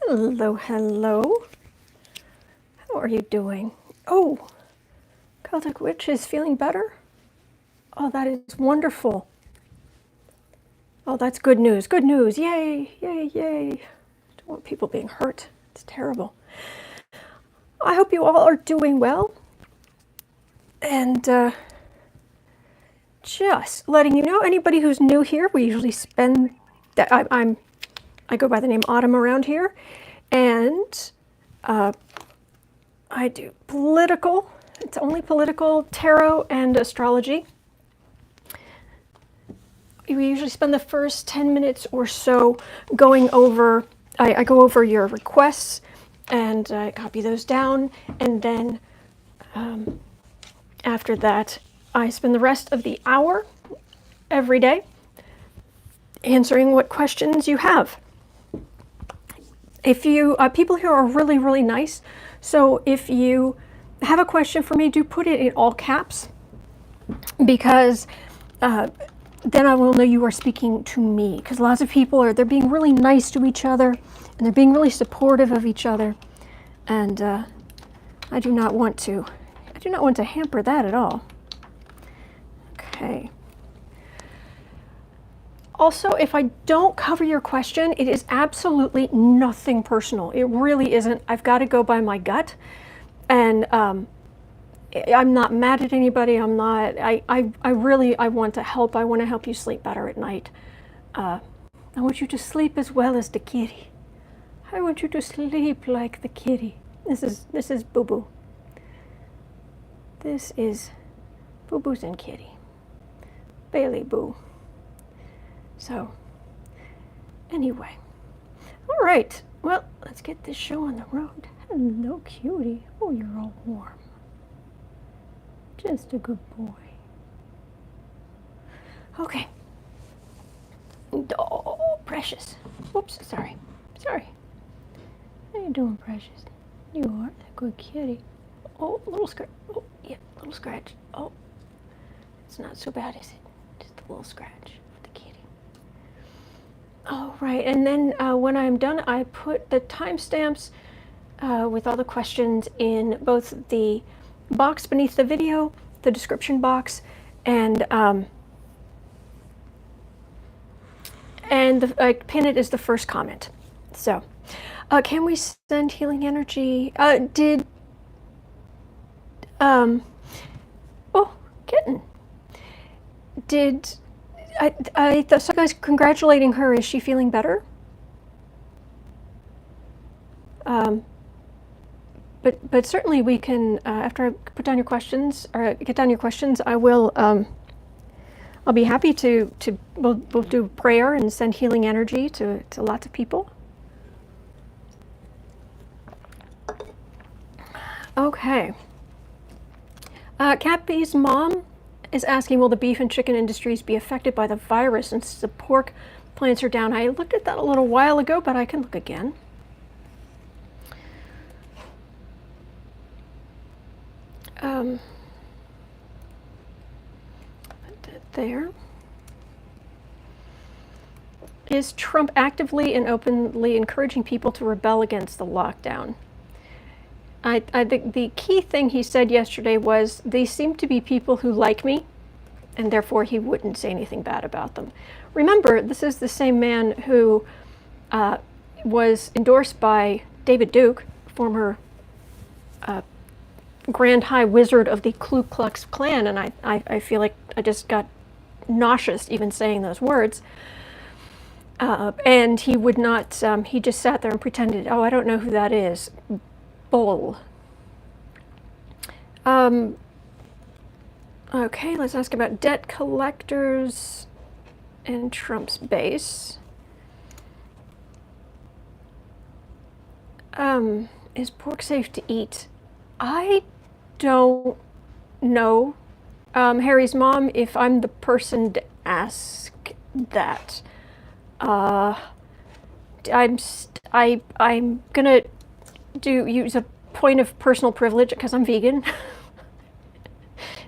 Hello, hello. How are you doing? Oh, Celtic Witch is feeling better? Oh, that is wonderful. Oh, that's good news. Good news. Yay, yay, yay. Don't want people being hurt. It's terrible. I hope you all are doing well. And just letting you know, anybody who's new here, we usually spend that I go by the name Autumn around here, and I do political. It's only political, tarot, and astrology. We usually spend the first 10 minutes or so going over, I go over your requests and I copy those down, and then after that I spend the rest of the hour every day answering what questions you have. If you, people here are really, really nice, so if you have a question for me, do put it in all caps, because then I will know you are speaking to me, because lots of people they're being really nice to each other, and they're being really supportive of each other, and I do not want to hamper that at all. Okay. Also, if I don't cover your question, it is absolutely nothing personal. It really isn't. I've got to go by my gut, and I'm not mad at anybody. I'm not. I want to help. I want to help you sleep better at night. I want you to sleep as well as the kitty. I want you to sleep like the kitty. This is Boo Boo. This is Boo Boo's and Kitty. Bailey Boo. So, anyway. All right. Well, let's get this show on the road. Hello, cutie. Oh, you're all warm. Just a good boy. Okay. Oh, Precious. Whoops, sorry. Sorry. How you doing, Precious? You are a good kitty. Oh, little scratch. Oh, yeah, little scratch. Oh, it's not so bad, is it? Just a little scratch for the kitty. All right, and then when I'm done, I put the timestamps with all the questions in both the box beneath the video, the description box, and pin it as the first comment. So, can we send healing energy? Oh, kitten. I saw guys congratulating her. Is she feeling better? But certainly we can, after I put down your questions, or get down your questions, I will, I'll be happy we'll do prayer and send healing energy to lots of people. Okay. Cappy's mom is asking, will the beef and chicken industries be affected by the virus since the pork plants are down? I looked at that a little while ago, but I can look again. There. Is Trump actively and openly encouraging people to rebel against the lockdown? I think the key thing he said yesterday was, they seem to be people who like me, and therefore he wouldn't say anything bad about them. Remember, this is the same man who was endorsed by David Duke, former Grand High Wizard of the Ku Klux Klan, and I feel like I just got nauseous even saying those words. And he would not, he just sat there and pretended, oh, I don't know who that is. Bull. Okay, let's ask about debt collectors and Trump's base. Is pork safe to eat? I don't know. Harry's mom, if I'm the person to ask that. I'm gonna use a point of personal privilege because I'm vegan.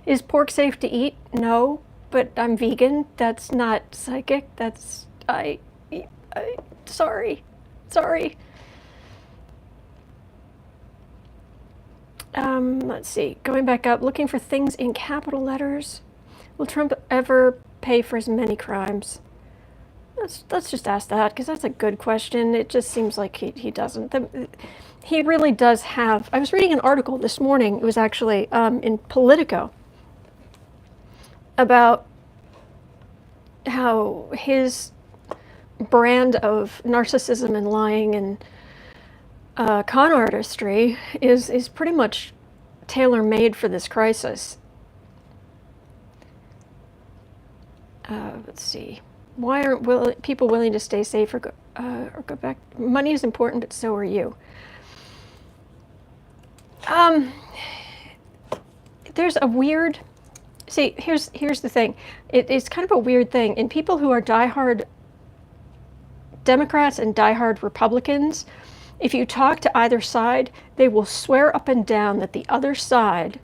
Is pork safe to eat? No, but I'm vegan. That's not psychic. That's sorry. Let's see, going back up, looking for things in capital letters. Will Trump ever pay for his many crimes? Let's just ask that, because that's a good question. It just seems like he doesn't. He really does have. I was reading an article this morning, it was actually in Politico, about how his brand of narcissism and lying and con artistry is pretty much tailor-made for this crisis. Let's see. Why aren't people willing to stay safe or go back? Money is important, but so are you. There's a weird. See, here's the thing. It's kind of a weird thing. In people who are diehard Democrats and diehard Republicans, if you talk to either side, they will swear up and down that the other side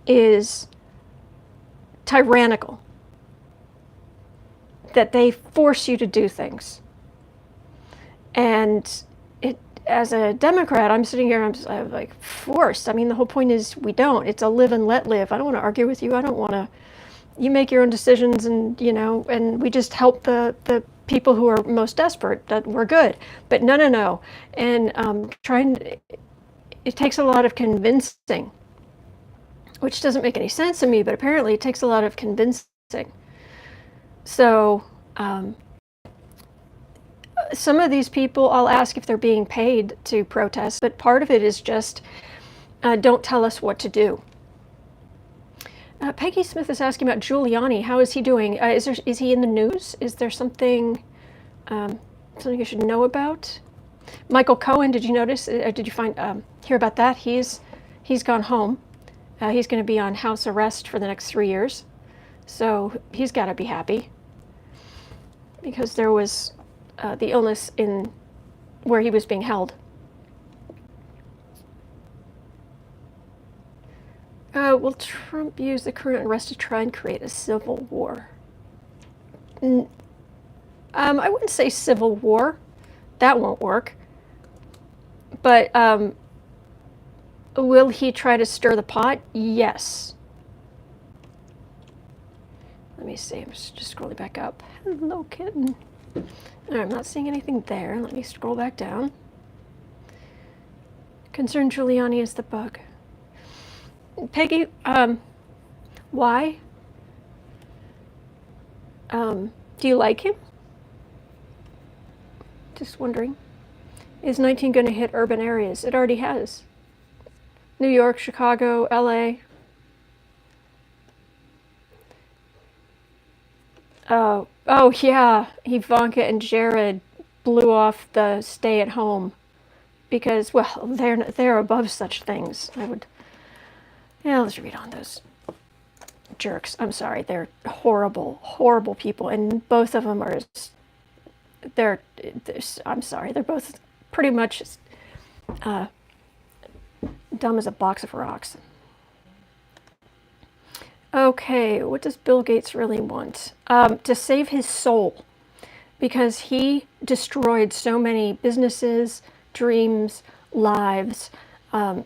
is tyrannical, that they force you to do things. And as a Democrat, I'm sitting here, I'm like, forced. I mean, the whole point is we don't. It's a live and let live. I don't want to argue with you. I don't want to. You make your own decisions, and and we just help the people who are most desperate. That we're good. But no. And it takes a lot of convincing, which doesn't make any sense to me. But apparently, it takes a lot of convincing. So. Some of these people, I'll ask if they're being paid to protest, but part of it is just, don't tell us what to do. Peggy Smith is asking about Giuliani. How is he doing? Is he in the news? Is there something you should know about? Michael Cohen, did you notice? Did you hear about that? He's gone home. He's going to be on house arrest for the next 3 years, so he's got to be happy because there was. The illness in where he was being held. Will Trump use the current arrest to try and create a civil war? I wouldn't say civil war. That won't work. But will he try to stir the pot? Yes. Let me see. I'm just scrolling back up. Hello, kitten. I'm not seeing anything there. Let me scroll back down. Concern Giuliani is the bug. Peggy, why? Do you like him? Just wondering. Is 19 going to hit urban areas? It already has. New York, Chicago, LA. Oh yeah, Ivanka and Jared blew off the stay at home because, well, they're above such things. Let's read on those jerks. I'm sorry, they're horrible, horrible people, and both of them are. I'm sorry, they're both pretty much dumb as a box of rocks. Okay, what does Bill Gates really want? To save his soul, because he destroyed so many businesses, dreams, lives.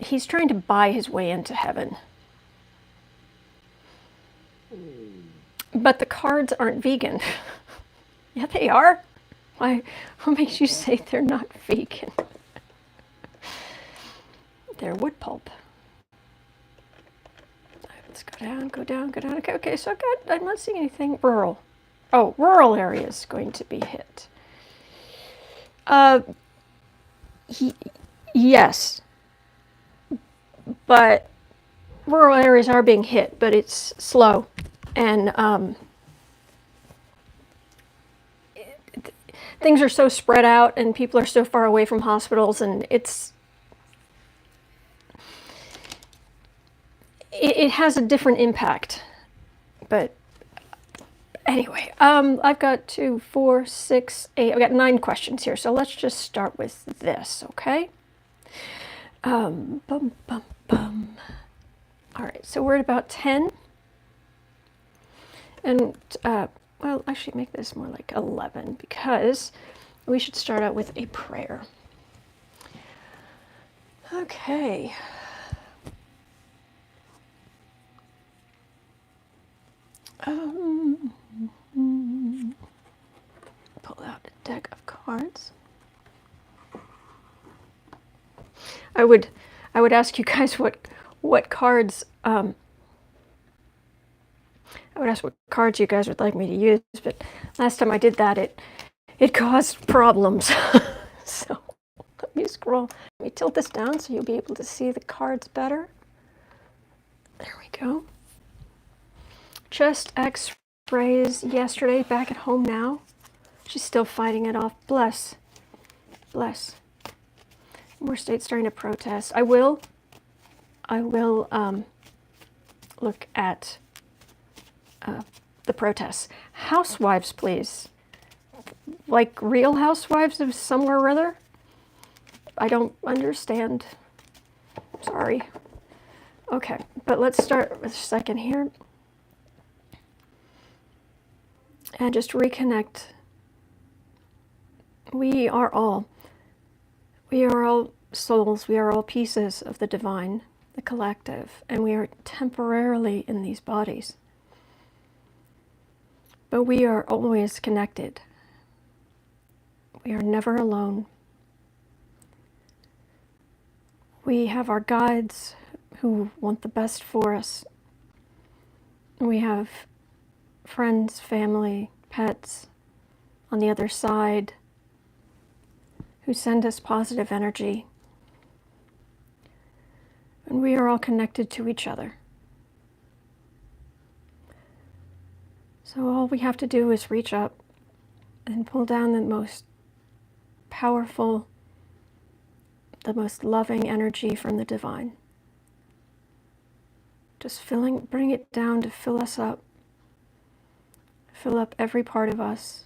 He's trying to buy his way into heaven. But the cards aren't vegan. Yeah, they are. Why? What makes you say they're not vegan? They're wood pulp. Let's go down. Okay, so I'm not seeing anything rural. Oh, rural areas going to be hit. Yes. But rural areas are being hit, but it's slow. And things are so spread out and people are so far away from hospitals, and it has a different impact. But anyway, I've got 2, 4, 6, 8. I've got 9 questions here, so let's just start with this, okay? All right, so we're at about 10. And, well, actually make this more like 11, because we should start out with a prayer. Okay. Um, pull out a deck of cards. I would ask you guys what cards I would ask what cards you guys would like me to use, but last time I did that, it caused problems. So let me scroll. Let me tilt this down so you'll be able to see the cards better. There we go. Chest X-rays yesterday, back at home now. She's still fighting it off. Bless. Bless. More states starting to protest. I will look at the protests. Housewives, please. Like real housewives of somewhere or other? I don't understand. Sorry. Okay, but let's start with a second here. And just reconnect. We are all souls, we are all pieces of the divine, the collective, and we are temporarily in these bodies. But we are always connected. We are never alone. We have our guides who want the best for us. We have friends, family, pets on the other side who send us positive energy. And we are all connected to each other. So all we have to do is reach up and pull down the most powerful, the most loving energy from the divine. Just bring it down to fill us up, fill up every part of us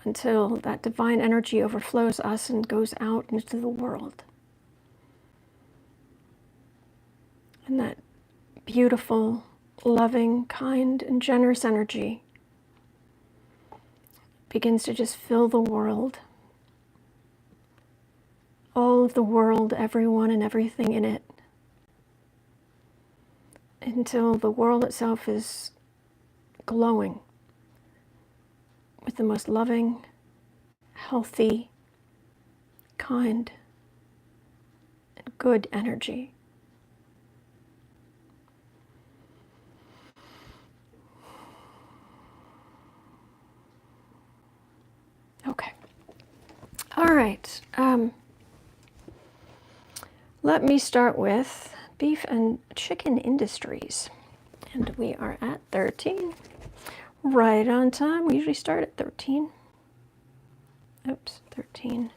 until that divine energy overflows us and goes out into the world. And that beautiful, loving, kind, and generous energy begins to just fill the world. All of the world, everyone and everything in it. Until the world itself is glowing with the most loving, healthy, kind, and good energy. Okay. All right. Let me start with beef and chicken industries. And we are at 13. Right on time. We usually start at 13. Oops, 13.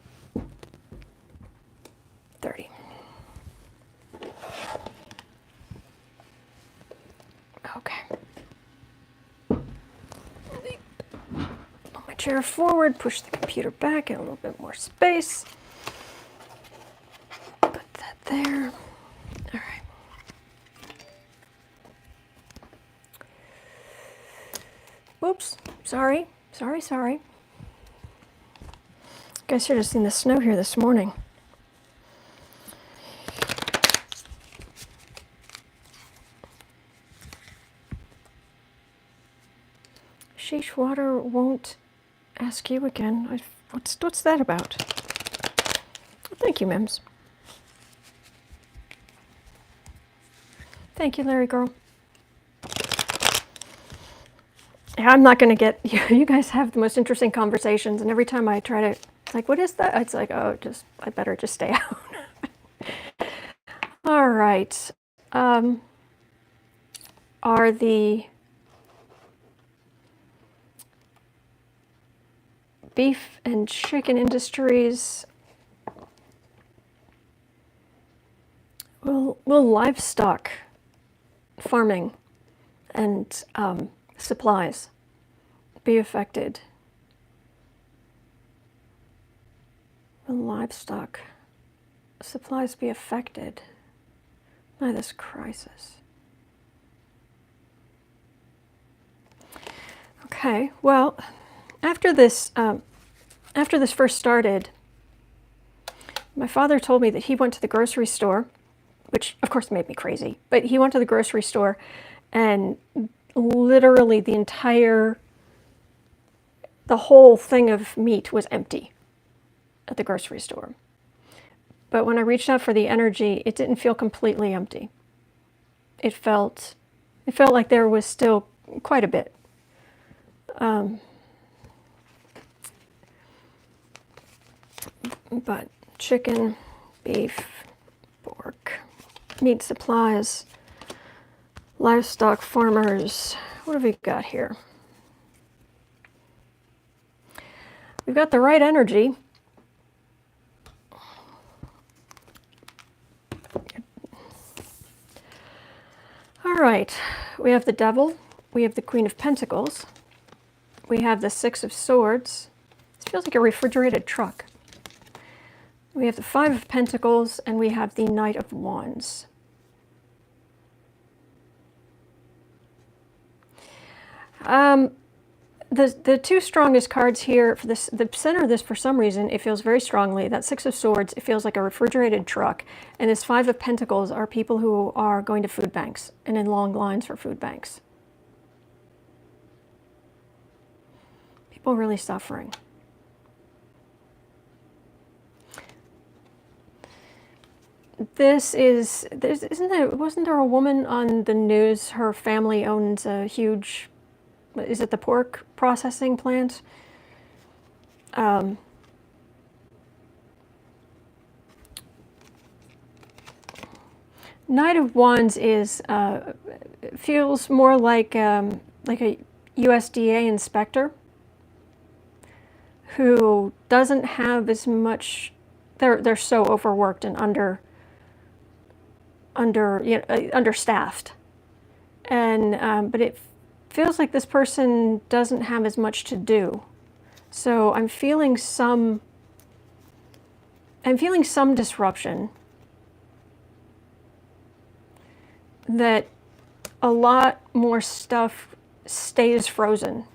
30. Okay. Pull my chair forward, push the computer back, get a little bit more space. Put that there. All right. Whoops, sorry. You guys should have seen the snow here this morning. Sheesh, water won't ask you again. What's that about? Thank you, Mims. Thank you, Larry girl. I'm not going to get, you guys have the most interesting conversations, and every time I try to, it's like, what is that? It's like, oh, I better just stay out. All right. Are the beef and chicken industries, will livestock farming and supplies be affected? Will livestock supplies be affected by this crisis? Okay, well, after this first started, my father told me that he went to the grocery store, which of course made me crazy, but he went to the grocery store And literally the whole thing of meat was empty at the grocery store. But when I reached out for the energy, it didn't feel completely empty. It felt like there was still quite a bit. But chicken, beef, pork, meat supplies, livestock farmers. What have we got here? We've got the right energy. All right, we have the Devil, we have the Queen of Pentacles, we have the Six of Swords. This feels like a refrigerated truck. We have the Five of Pentacles, and we have the Knight of Wands. The two strongest cards here, for this, the center of this, for some reason, it feels very strongly. That Six of Swords, it feels like a refrigerated truck. And this Five of Pentacles are people who are going to food banks and in long lines for food banks. People really suffering. Wasn't there a woman on the news, her family owns a huge, is it the pork processing plant? Knight of Wands is feels more like a USDA inspector who doesn't have as much. They're so overworked and understaffed, and but it feels like this person doesn't have as much to do. So I'm feeling some disruption, that a lot more stuff stays frozen,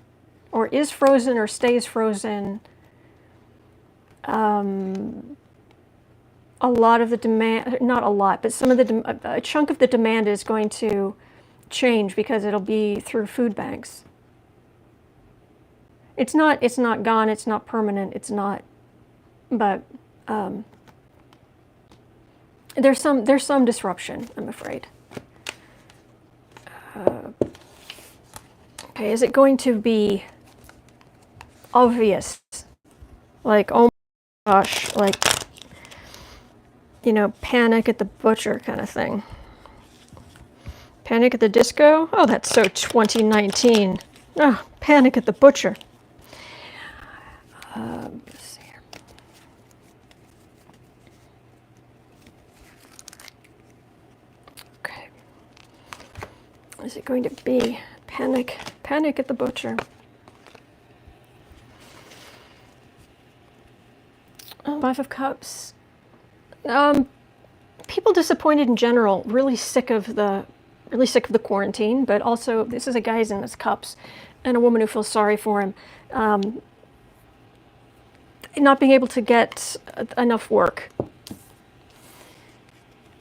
or is frozen, or stays frozen. A lot of the demand, not a lot, but some of a chunk of the demand is going to change because it'll be through food banks. It's not gone, it's not permanent, it's not, but there's some disruption, I'm afraid. Okay, is it going to be obvious? Like, oh my gosh, like, Panic at the Butcher kind of thing. Panic at the Disco? Oh, that's so 2019. Oh, Panic at the Butcher. Let's see here. Okay. Is it going to be Panic at the Butcher? Five of Cups. People disappointed in general, really sick of the quarantine, but also this is a guy who's in his cups, and a woman who feels sorry for him, not being able to get enough work.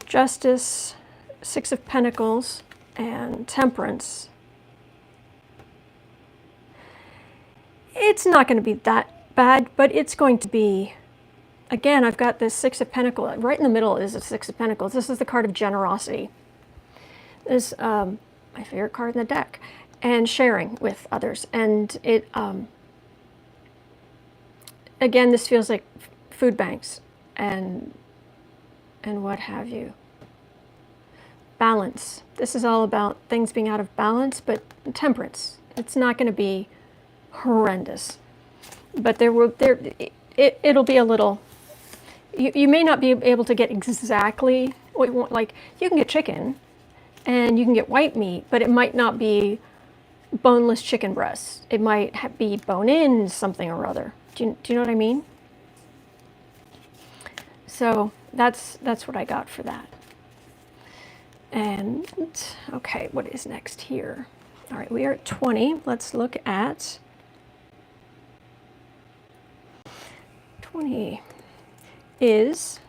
Justice, Six of Pentacles, and Temperance. It's not going to be that bad, but it's going to be. Again, I've got this Six of Pentacles. Right in the middle is the Six of Pentacles. This is the card of generosity. This is my favorite card in the deck. And sharing with others. And it, again, this feels like food banks and what have you. Balance. This is all about things being out of balance, but temperance. It's not going to be horrendous. But it'll be a little. You may not be able to get exactly what you want. Like, you can get chicken and you can get white meat, but it might not be boneless chicken breasts. It might be bone-in something or other. Do you know what I mean? So that's what I got for that. And okay, what is next here? All right, we are at 20. Let's look at 20. Is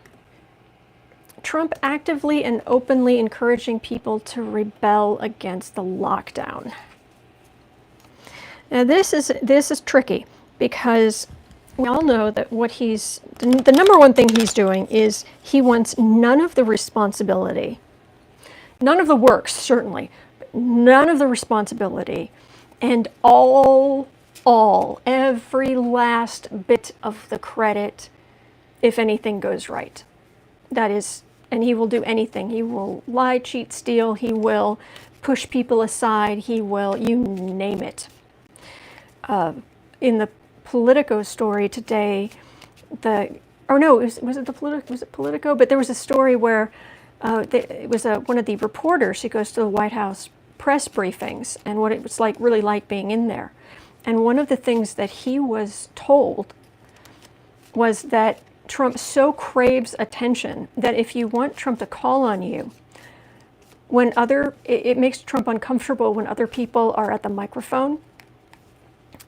Trump actively and openly encouraging people to rebel against the lockdown. Now this is tricky because we all know that the number one thing he's doing is he wants none of the responsibility, none of the works certainly, but none of the responsibility, and every last bit of the credit if anything goes right. That is, and he will do anything. He will lie, cheat, steal. He will push people aside. He will, you name it. In the Politico story today, was it Politico? But there was a story where it was one of the reporters who goes to the White House press briefings and what it was really like being in there. And one of the things that he was told was that Trump so craves attention that if you want Trump to call on you, it makes Trump uncomfortable when other people are at the microphone.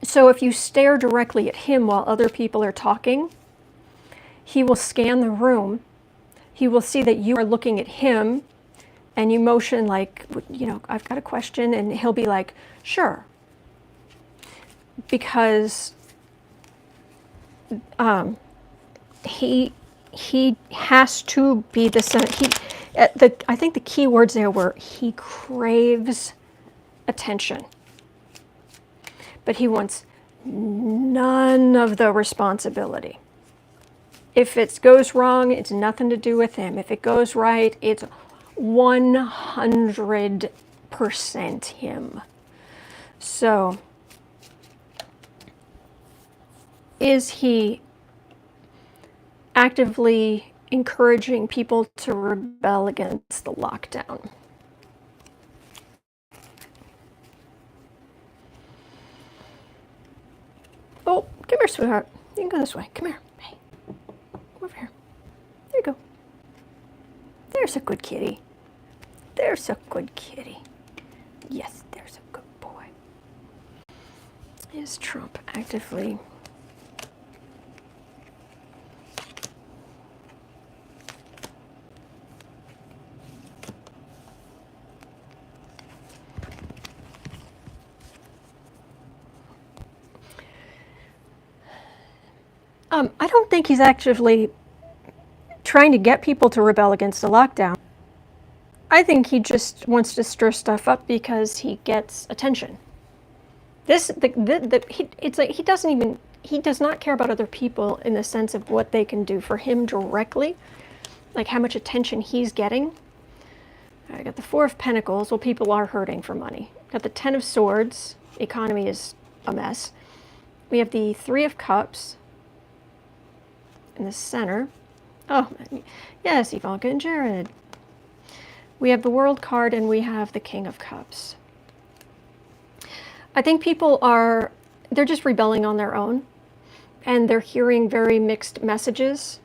So if you stare directly at him while other people are talking, he will scan the room. He will see that you are looking at him and you motion like, I've got a question, and he'll be like, sure. Because he has to be the center. I think the key words there were he craves attention, but he wants none of the responsibility. If it goes wrong, it's nothing to do with him. If it goes right, it's 100% him. So, is he actively encouraging people to rebel against the lockdown? Oh, come here, sweetheart. You can go this way. Come here. Hey, come over here. There you go. There's a good kitty. There's a good kitty. Yes, there's a good boy. Is Trump actively I don't think he's actively trying to get people to rebel against the lockdown. I think he just wants to stir stuff up because he gets attention. He does not care about other people in the sense of what they can do for him directly, like how much attention he's getting. I got the Four of Pentacles. Well, people are hurting for money. Got the Ten of Swords. The economy is a mess. We have the Three of Cups in the center. Oh, yes, Ivanka and Jared. We have the World card and we have the King of Cups. I think they're just rebelling on their own, and they're hearing very mixed messages.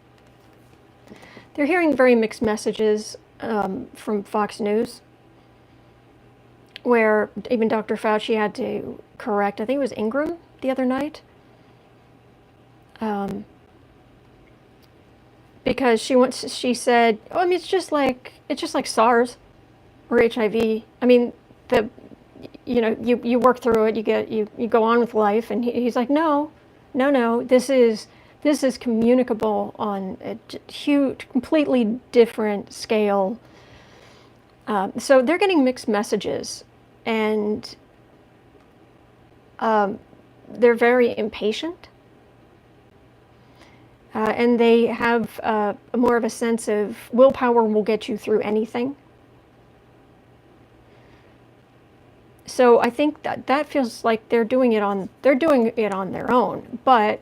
They're hearing very mixed messages from Fox News, where even Dr. Fauci had to correct, I think it was Ingram the other night, because she said, oh, I mean, it's just like SARS or HIV. I mean, you work through it, you go on with life, and he's like, no, this is communicable on a huge, completely different scale. So they're getting mixed messages, and they're very impatient. And they have more of a sense of willpower will get you through anything. So I think that feels like they're doing it on their own. But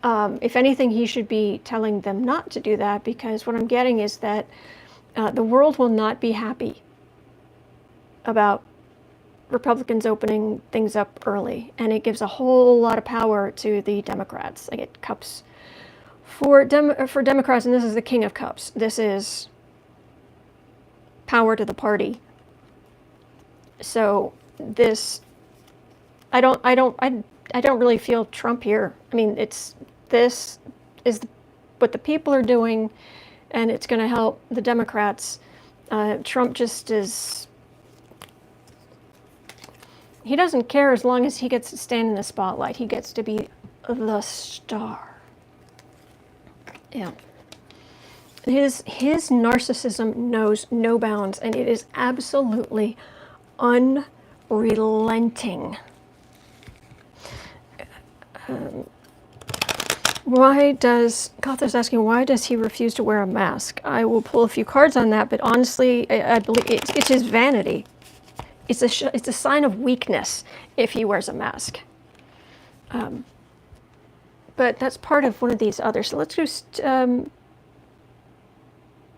if anything, he should be telling them not to do that, because what I'm getting is that the world will not be happy about Republicans opening things up early, and it gives a whole lot of power to the Democrats. I get cups for Democrats, and this is the King of Cups. This is power to the party. So this, I don't really feel Trump here. I mean, this is what the people are doing, and it's going to help the Democrats. Trump just is, he doesn't care as long as he gets to stand in the spotlight. He gets to be the star. Yeah. His narcissism knows no bounds, and it is absolutely unrelenting. Gotha's asking, why does he refuse to wear a mask? I will pull a few cards on that, but honestly, I believe it's his vanity. It's a sign of weakness if he wears a mask. But that's part of one of these others. So let's do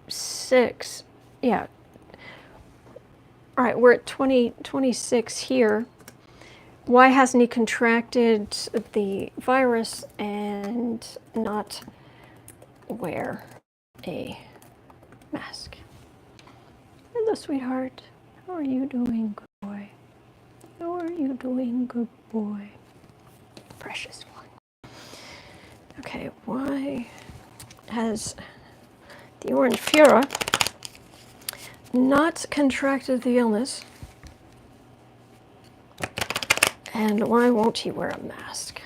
6. Yeah. All right, we're at 26 here. Why hasn't he contracted the virus and not wear a mask? Hello, sweetheart. How are you doing, good boy? How are you doing, good boy? Precious one. Okay, why has the Orange Fuhrer not contracted the illness? And why won't he wear a mask?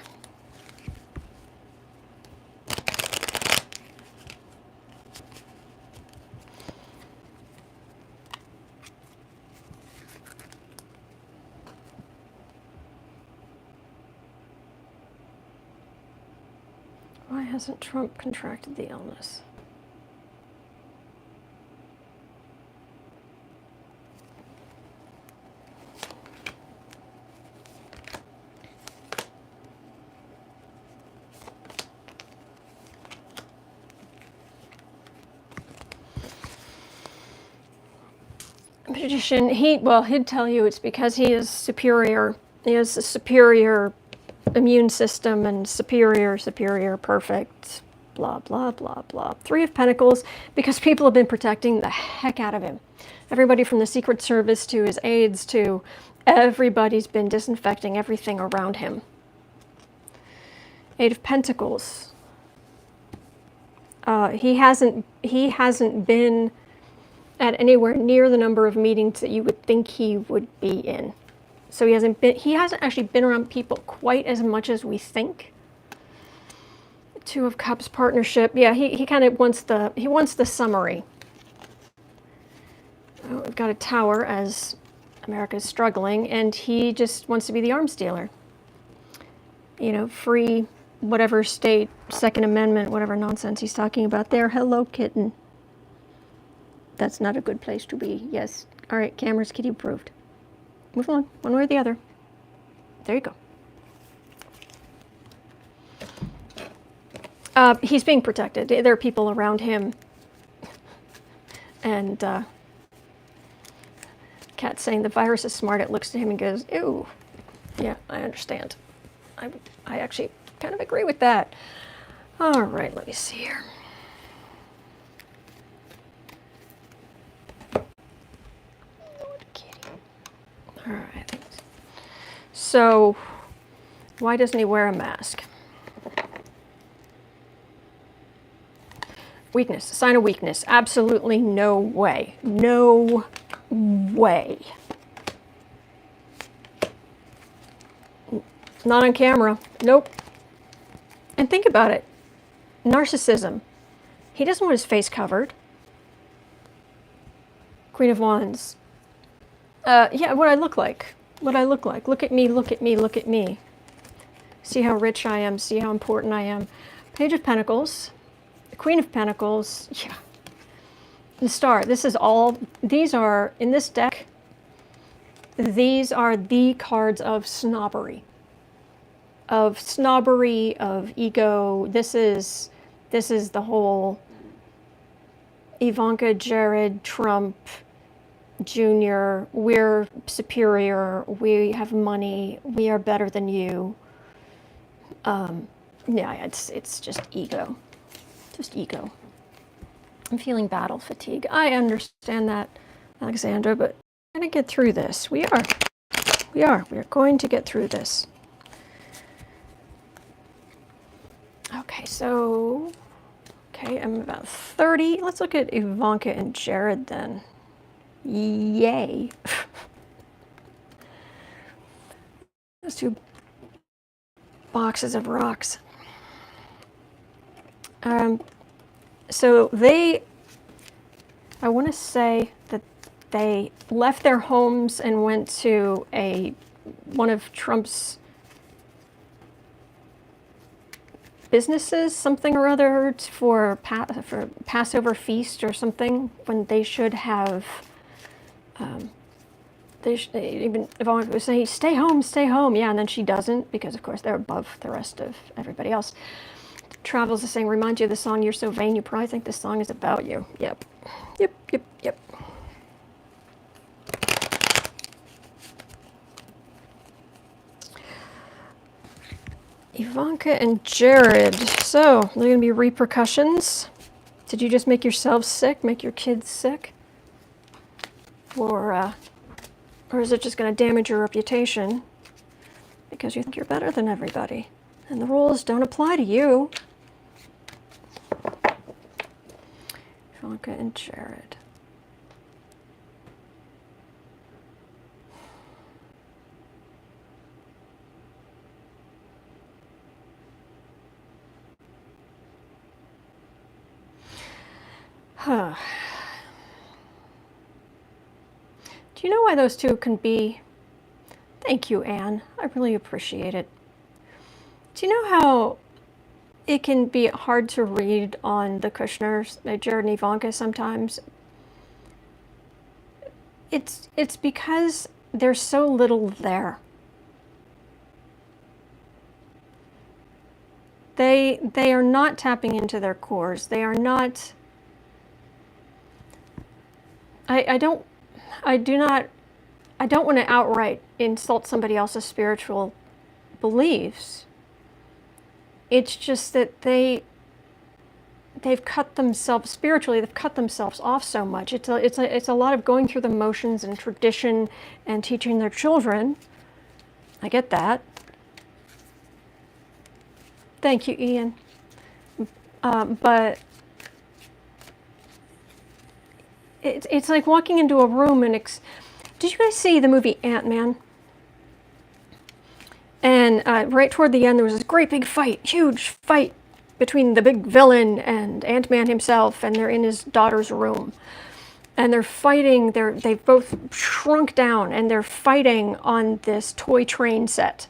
Why hasn't Trump contracted the illness? Magician, he'd tell you it's because he is superior. He has a superior immune system and superior, perfect, blah, blah, blah, blah. 3 of Pentacles, because people have been protecting the heck out of him. Everybody from the Secret Service to his aides to everybody's been disinfecting everything around him. 8 of Pentacles. He hasn't been at anywhere near the number of meetings that you would think he would be in. So he hasn't actually been around people quite as much as we think. 2 of Cups partnership. Yeah, he kind of wants the summary. Oh, we've got a Tower as America's struggling, and he just wants to be the arms dealer. You know, free whatever state, Second Amendment, whatever nonsense he's talking about there. Hello, kitten. That's not a good place to be. Yes. All right, cameras kitty approved. Move on, one way or the other. There you go. He's being protected. There are people around him. And Cat's saying the virus is smart. It looks to him and goes, ew. Yeah, I understand. I actually kind of agree with that. All right, let me see here. All right. So, why doesn't he wear a mask? Weakness, sign of weakness. Absolutely no way. No way. Not on camera. Nope. And think about it. Narcissism. He doesn't want his face covered. Queen of Wands. Yeah, what I look like. What I look like. Look at me, look at me, look at me. See how rich I am, see how important I am. Page of Pentacles. The Queen of Pentacles. Yeah. The Star. This is all, these are, in this deck, these are the cards of snobbery. Of snobbery, of ego. This is the whole Ivanka, Jared, Trump, Junior, we're superior, we have money, we are better than you. Yeah, it's just ego. Just ego. I'm feeling battle fatigue. I understand that, Alexandra, but we're going to get through this. We are going to get through this. Okay, so Okay, I'm about 30. Let's look at Ivanka and Jared then. Yay. Those two boxes of rocks. So I want to say that they left their homes and went to one of Trump's businesses, something or other, for Passover feast or something, when they should have. Even Ivanka was saying, stay home. Yeah, and then she doesn't, because of course they're above the rest of everybody else. Travels is saying, reminds you of the song, You're So Vain, You Probably Think This Song Is About You. Yep. Ivanka and Jared. So, are there going to be repercussions? Did you just make yourselves sick, make your kids sick? Or is it just going to damage your reputation because you think you're better than everybody? And the rules don't apply to you. Ivanka and Jared. Huh. Do you know why those two can be? Thank you, Anne. I really appreciate it. Do you know how it can be hard to read on the Kushners, Jared and Ivanka, sometimes? It's because there's so little there. They are not tapping into their cores. They are not. I don't want to outright insult somebody else's spiritual beliefs. It's just that they've cut themselves spiritually. They've cut themselves off so much. It's a lot of going through the motions and tradition and teaching their children. I get that. Thank you, Ian. But it's like walking into a room and did you guys see the movie Ant-Man? And right toward the end, there was this great big fight, huge fight between the big villain and Ant-Man himself, and they're in his daughter's room. And they're fighting, they've both shrunk down, and they're fighting on this toy train set,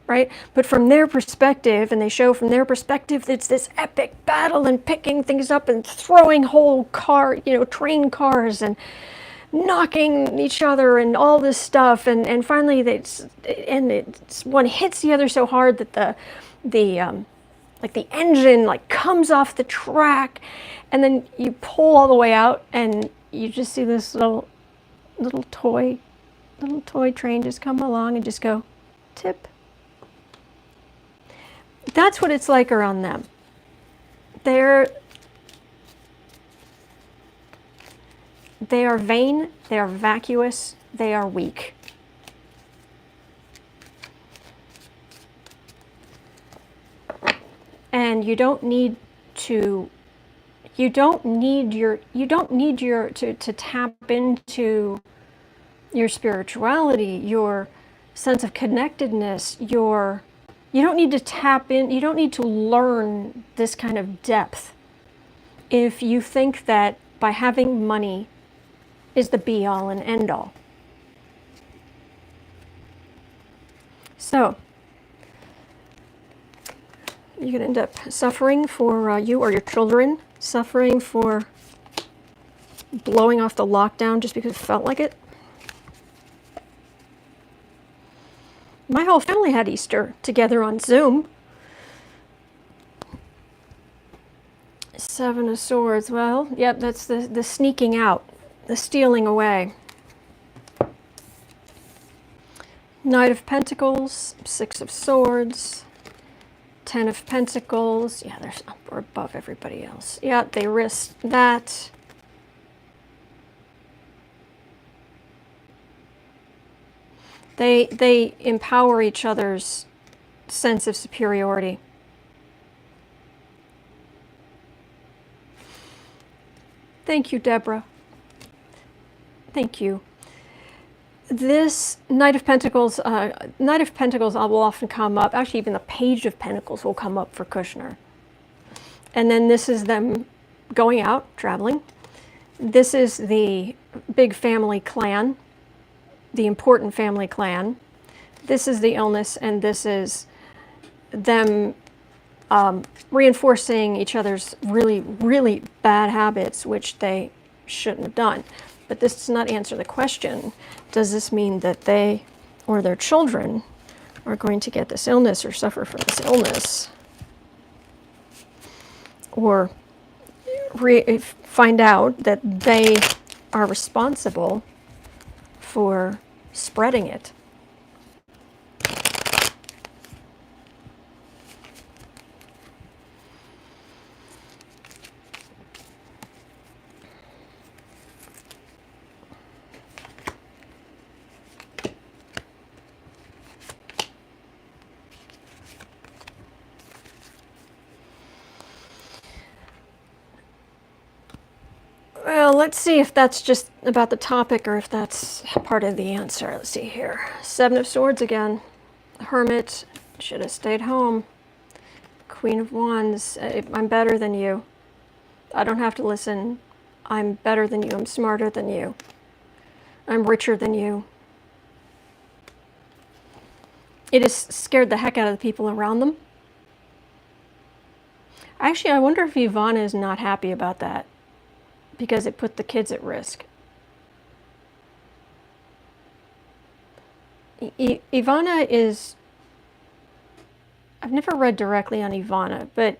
right? But from their perspective, and they show from their perspective, it's this epic battle and picking things up and throwing whole train cars and knocking each other and all this stuff, and finally one hits the other so hard that the engine comes off the track, and then you pull all the way out and you just see this little toy train just come along and just go tip. That's what it's like around them. They are vain, they are vacuous, they are weak. And you don't need to tap into your spirituality, your sense of connectedness, you don't need to tap in, you don't need to learn this kind of depth if you think that by having money is the be-all and end-all. So, you could end up suffering for you or your children, suffering for blowing off the lockdown just because it felt like it. My whole family had Easter together on Zoom. Seven of Swords. Well, yep, that's the sneaking out, the stealing away. Knight of Pentacles, Six of Swords, Ten of Pentacles. Yeah, they're up or above everybody else. Yeah, they risked that. They empower each other's sense of superiority. Thank you, Deborah. Thank you. This Knight of Pentacles will often come up. Actually, even the Page of Pentacles will come up for Kushner. And then this is them going out, traveling. This is the big family clan, the important family clan. This is the illness, and this is them reinforcing each other's really, really bad habits, which they shouldn't have done. But this does not answer the question. Does this mean that they or their children are going to get this illness or suffer from this illness? Or find out that they are responsible for spreading it? Well, let's see if that's just about the topic or if that's part of the answer. Let's see here. Seven of Swords again. Hermit, should have stayed home. Queen of Wands, I'm better than you. I don't have to listen. I'm better than you. I'm smarter than you. I'm richer than you. It has scared the heck out of the people around them. Actually, I wonder if Ivana is not happy about that, because it put the kids at risk. Ivana is... I've never read directly on Ivana, but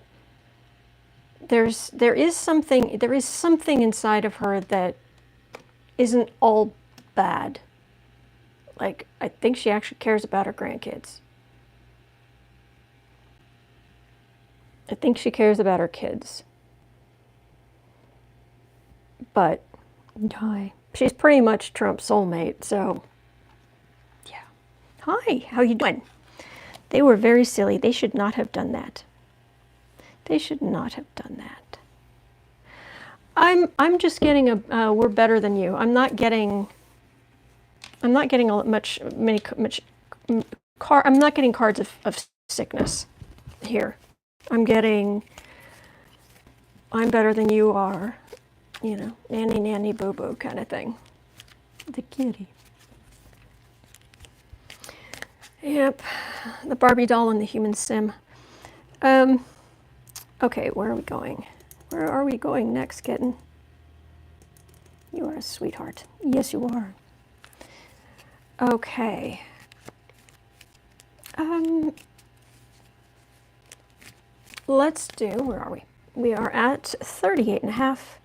there is something inside of her that isn't all bad. Like, I think she actually cares about her grandkids. I think she cares about her kids. But, hi. She's pretty much Trump's soulmate, so, yeah. Hi, how you doing? They were very silly. They should not have done that. They should not have done that. I'm just getting a we're better than you. I'm not getting I'm not getting cards of sickness here. I'm getting I'm better than you are. You know, nanny, nanny, boo-boo kind of thing. The kitty. Yep, the Barbie doll and the human sim. Okay, where are we going? Where are we going next, kitten? You are a sweetheart. Yes, you are. Okay. Let's do, where are we? We are at 38 and a half.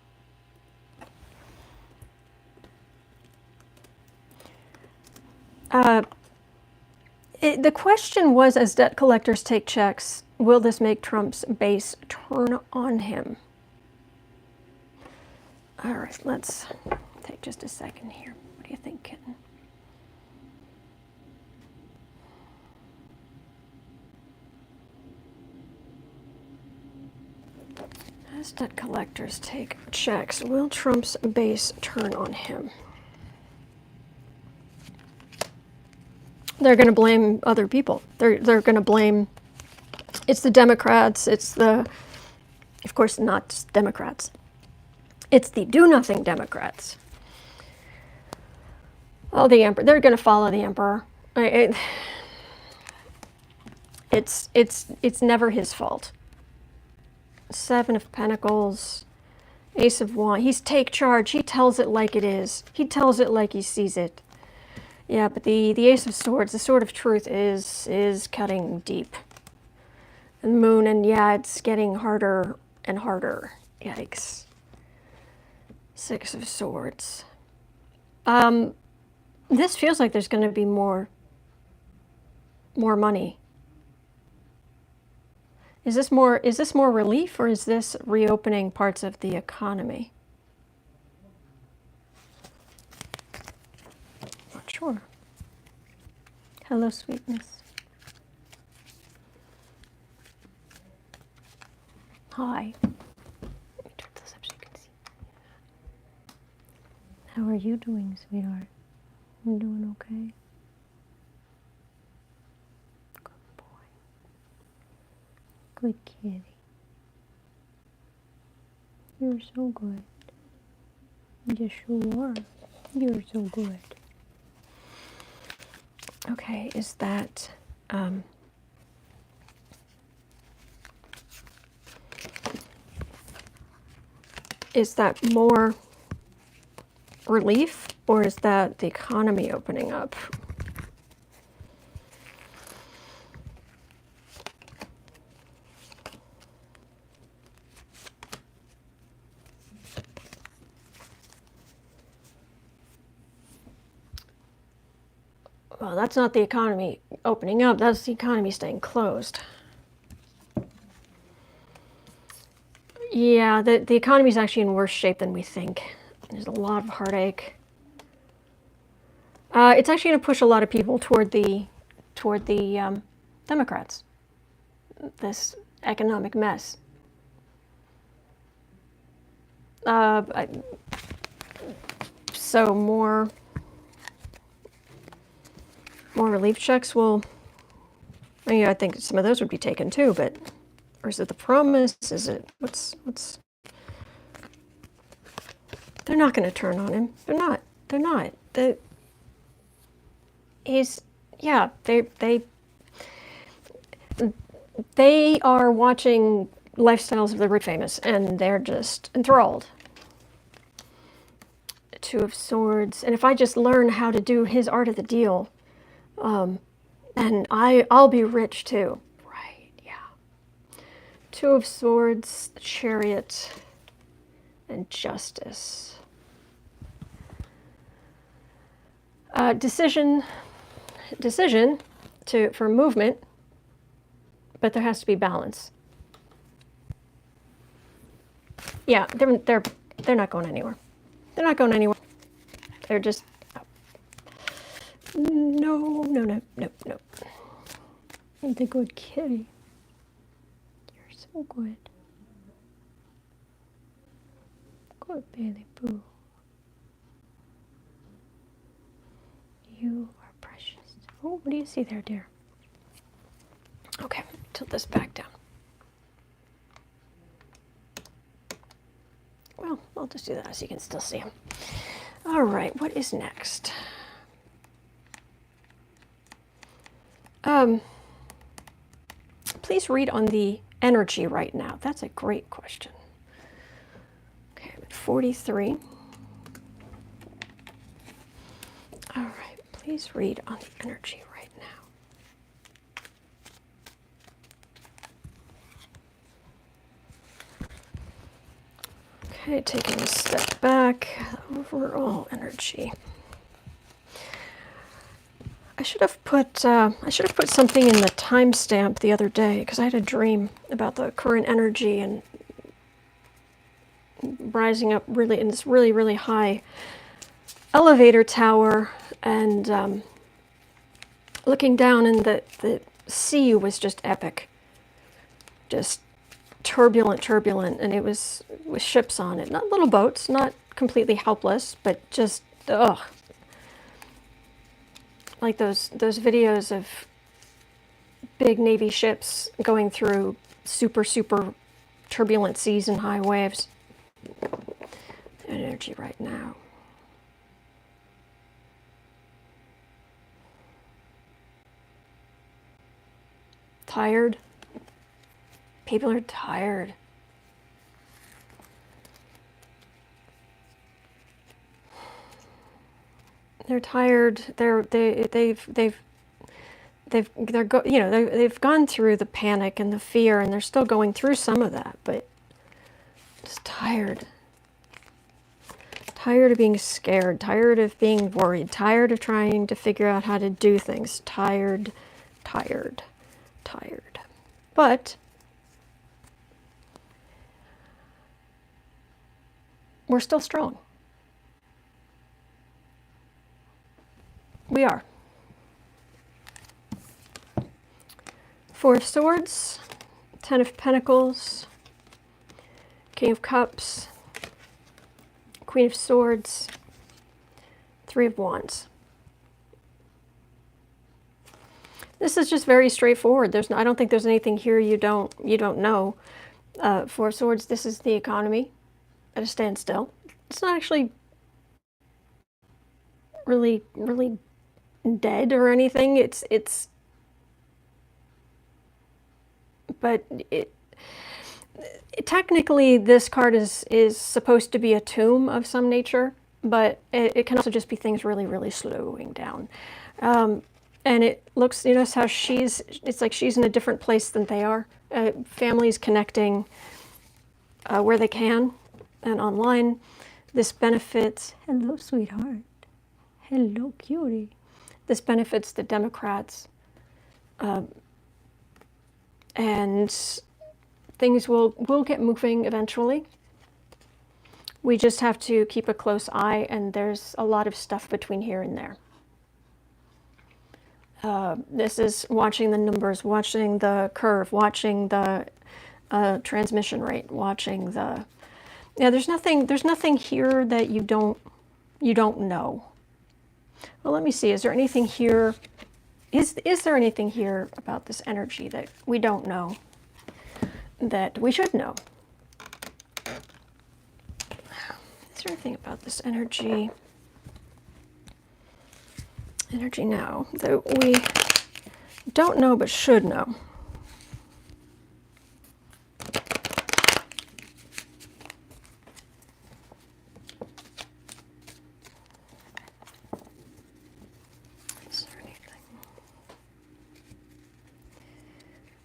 The question was, as debt collectors take checks, will this make Trump's base turn on him? All right, let's take just a second here. What do you think, kitten? As debt collectors take checks, will Trump's base turn on him? They're going to blame other people. They're going to blame, it's the Democrats, it's the, of course, not just Democrats. It's the do-nothing Democrats. Oh, the emperor. They're going to follow the emperor. It's never his fault. Seven of Pentacles, Ace of Wands. He's take charge. He tells it like it is. He tells it like he sees it. Yeah, but the Ace of Swords, the Sword of Truth, is cutting deep. And the Moon, and yeah, it's getting harder and harder. Yikes. Six of Swords. This feels like there's going to be more money. Is this more relief, or is this reopening parts of the economy? Not sure. Hello, sweetness. Hi. Let me turn this up so you can see. How are you doing, sweetheart? You doing okay? Good boy. Good kitty. You're so good. Yes, you are. You're so good. Okay, is that, more relief, or is that the economy opening up? Well, that's not the economy opening up, that's the economy staying closed. Yeah, the economy's actually in worse shape than we think. There's a lot of heartache. It's actually going to push a lot of people toward the Democrats. This economic mess. So more relief checks will. I think some of those would be taken too, but. Or is it the promise? Is it what's? They're not going to turn on him. They're not. They are watching lifestyles of the rich famous, and they're just enthralled. Two of Swords, and if I just learn how to do his art of the deal, and I'll be rich too. Two of Swords, Chariot, and Justice. Decision for movement, but there has to be balance. Yeah, they're not going anywhere. They're not going anywhere. They're just no. The good kitty. So good. Good Bailey Boo. You are precious. Oh, what do you see there, dear? Okay, tilt this back down. Well, I'll just do that so you can still see him. All right, what is next? Please read on the energy right now. That's a great question. Okay, I'm at 43. All right, please read on the energy right now. Okay, taking a step back, overall energy. I should have put something in the timestamp the other day because I had a dream about the current energy and rising up really in this really high elevator tower and looking down, and the sea was just epic, just turbulent, and it was with ships on it, not little boats, not completely helpless, but just like those videos of big Navy ships going through super turbulent seas and high waves. Energy right now. Tired. People are tired. They're tired. They've gone through the panic and the fear, and they're still going through some of that, but just tired. Tired of being scared, tired of being worried, tired of trying to figure out how to do things. Tired. But we're still strong. We are. Four of Swords, Ten of Pentacles, King of Cups, Queen of Swords, Three of Wands. This is just very straightforward. I don't think there's anything here you don't know. Four of Swords, this is the economy at a standstill. It's not actually really dead or anything. But technically this card is supposed to be a tomb of some nature, but it can also just be things really slowing down. And it looks, you notice how it's like she's in a different place than they are. Families connecting where they can and online. This benefits, hello sweetheart, hello cutie. This benefits the Democrats. And things will get moving eventually. We just have to keep a close eye, and there's a lot of stuff between here and there. This is watching the numbers, watching the curve, watching the transmission rate, watching the... Yeah, there's nothing here that you don't know. Well, let me see, is there anything here? Is there anything here about this energy that we don't know, that we should know? Is there anything about this energy now that we don't know but should know? Is there anything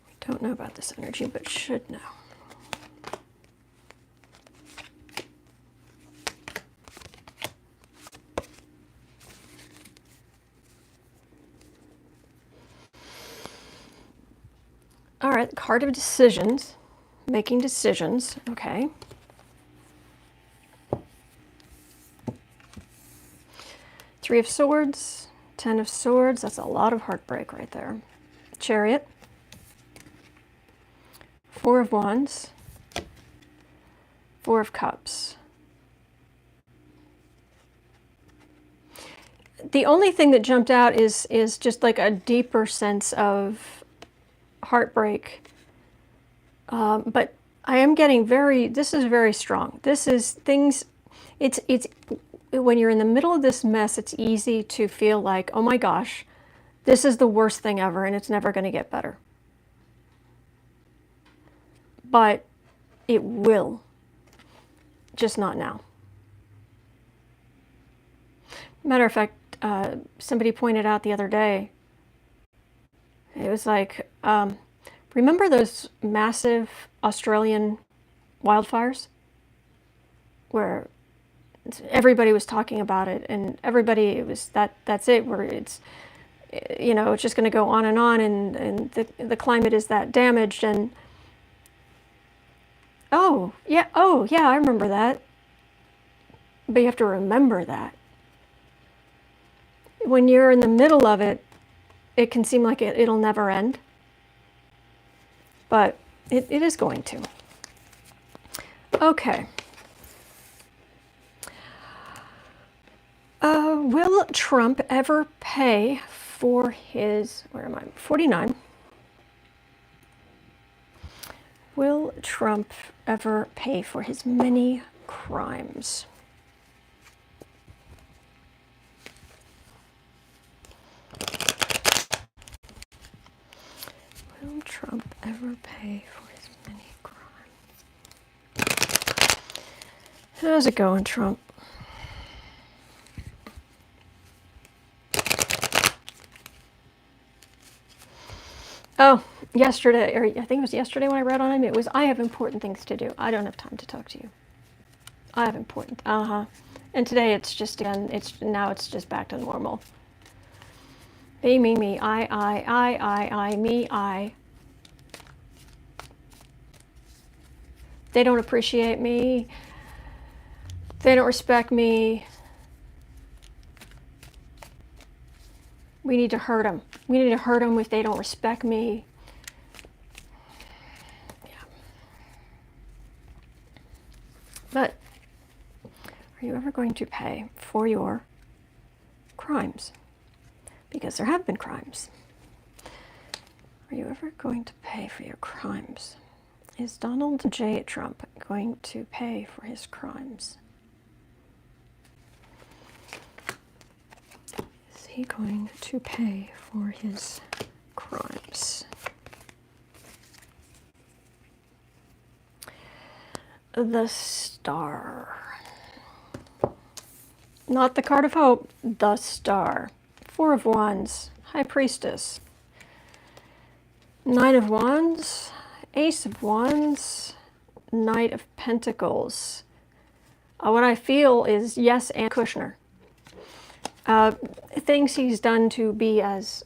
we don't know about this energy but should know? All right, card of decisions, making decisions, okay. Three of Swords, 10 of Swords, that's a lot of heartbreak right there. Chariot, Four of Wands, Four of Cups. The only thing that jumped out is just like a deeper sense of heartbreak, but I am getting this is very strong. This is things, it's when you're in the middle of this mess, it's easy to feel like, oh my gosh, this is the worst thing ever and it's never going to get better. But it will, just not now. Matter of fact, somebody pointed out the other day, it was like, remember those massive Australian wildfires where everybody was talking about it, and everybody, it was that's it, where it's, you know, it's just going to go on, and the climate is that damaged, and oh yeah, I remember that. But you have to remember that when you're in the middle of it, it can seem like it'll never end, but it is going to. Okay. Will Trump ever pay for his, where am I, 49. Will Trump ever pay for his many crimes? Will Trump ever pay for his many crimes? How's it going, Trump? Oh, yesterday, or I think it was yesterday when I read on him, it was, I have important things to do. I don't have time to talk to you. I have important, And today it's just, again, now it's just back to normal. Me, I, me, I. They don't appreciate me. They don't respect me. We need to hurt them. We need to hurt them if they don't respect me. Yeah. But are you ever going to pay for your crimes, because there have been crimes. Are you ever going to pay for your crimes? Is Donald J. Trump going to pay for his crimes? Is he going to pay for his crimes? The Star. Not the Card of Hope, the Star. Four of Wands, High Priestess. Knight of Wands, Ace of Wands, Knight of Pentacles. What I feel is yes, and Kushner. Things he's done to be as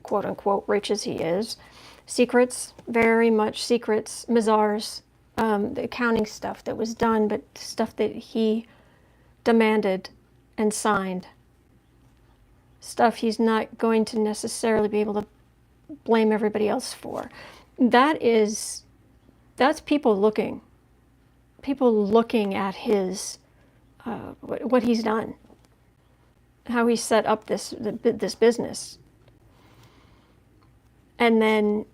quote-unquote rich as he is. Secrets, very much secrets, Mazars, the accounting stuff that was done, but stuff that he demanded and signed. Stuff he's not going to necessarily be able to blame everybody else for. That's people looking at his, what he's done, how he set up this business. And then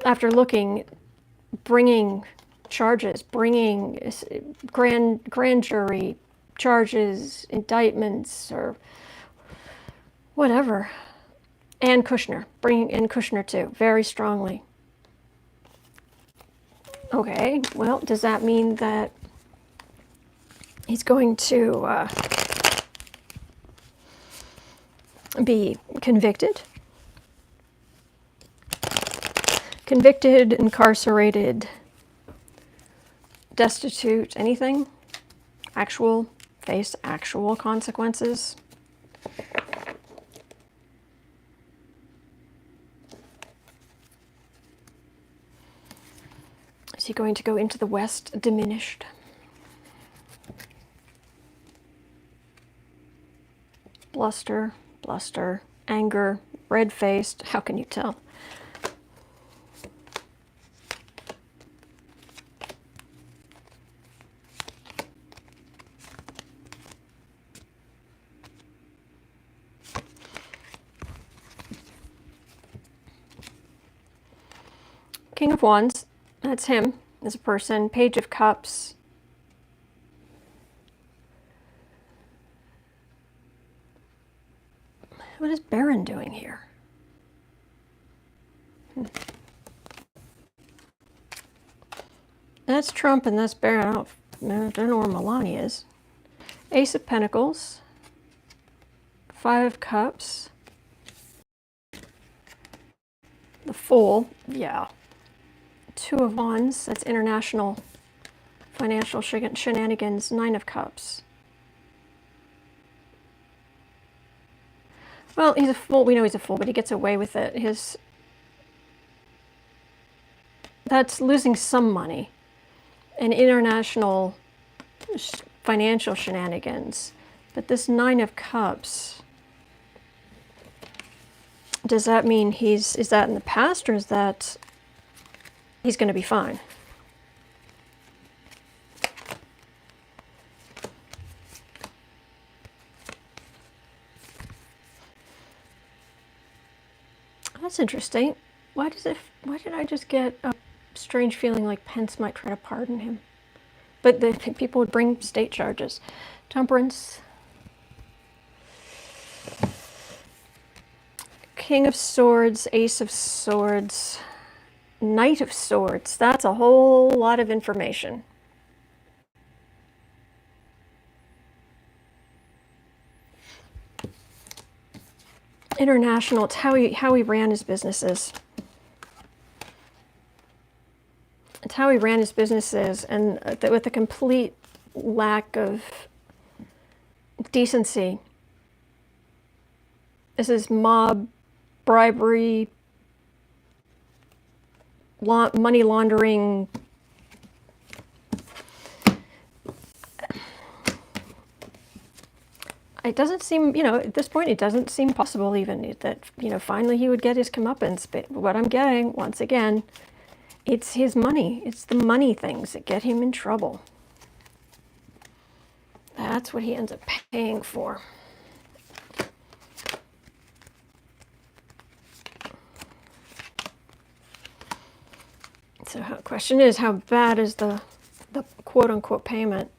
after looking, bringing charges, bringing grand jury charges, indictments, or whatever. And Kushner, bringing in Kushner too, very strongly. Okay, well, does that mean that he's going to be convicted? Convicted, incarcerated, destitute, anything? Face actual consequences? Is he going to go into the West diminished? Bluster, anger, red-faced, how can you tell? King of Wands, that's him as a person. Page of Cups. What is Baron doing here? That's Trump and that's Baron. I don't know where Melania is. Ace of Pentacles. Five of Cups. The Fool, yeah. Two of Wands, that's international financial shenanigans. Nine of Cups. Well, he's a fool. We know he's a fool, but he gets away with it. That's losing some money. And international financial shenanigans. But this Nine of Cups, does that mean is that in the past, or is that he's going to be fine? That's interesting. Why did I just get a strange feeling like Pence might try to pardon him? But the people would bring state charges. Temperance. King of Swords, Ace of Swords, Knight of Swords. That's a whole lot of information. International, it's how he ran his businesses. It's how he ran his businesses, and with a complete lack of decency. This is mob bribery, money laundering. It doesn't seem, at this point, it doesn't seem possible even that, finally he would get his comeuppance. But what I'm getting, once again, it's his money. It's the money things that get him in trouble. that's what he ends up paying for. So the question is, how bad is the quote-unquote payment?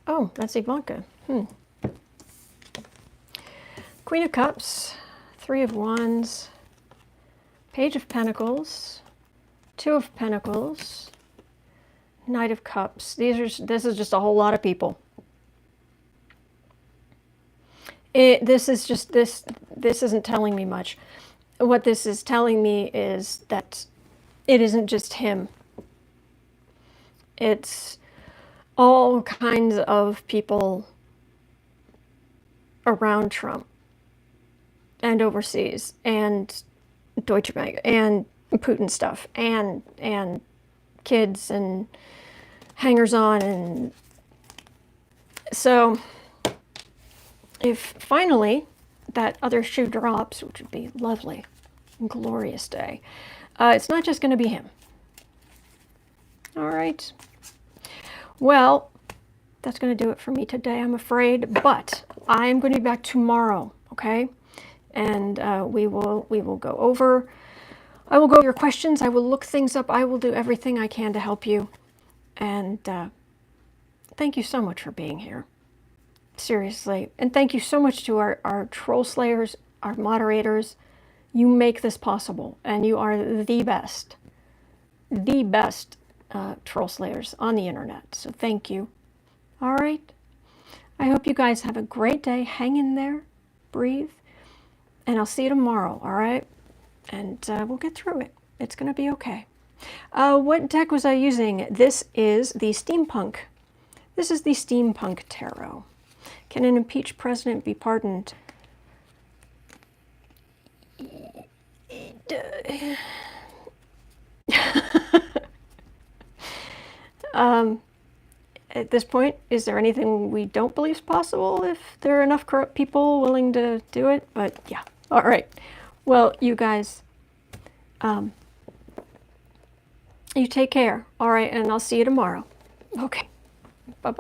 Oh, that's Ivanka. Queen of Cups, Three of Wands, Page of Pentacles, Two of Pentacles, Knight of Cups. This is just a whole lot of people. This isn't telling me much. What this is telling me is that it isn't just him. It's all kinds of people around Trump and overseas and Deutsche Bank and Putin stuff and kids and hangers-on. And so if finally that other shoe drops, which would be lovely and glorious day, it's not just going to be him. All right. Well, that's going to do it for me today, I'm afraid. But I'm going to be back tomorrow, okay? And we will go over. I will go over your questions. I will look things up. I will do everything I can to help you. And thank you so much for being here. Seriously. And thank you so much to our troll slayers, our moderators. You make this possible, and you are the best troll slayers on the internet. So thank you. All right. I hope you guys have a great day. Hang in there, breathe, and I'll see you tomorrow. All right. And we'll get through it. It's going to be okay. What deck was I using? This is the Steampunk. This is the Steampunk Tarot. Can an impeached president be pardoned? At this point, is there anything we don't believe is possible if there are enough corrupt people willing to do it? But yeah, all right. Well, you guys, you take care. All right, and I'll see you tomorrow. Okay, bye-bye.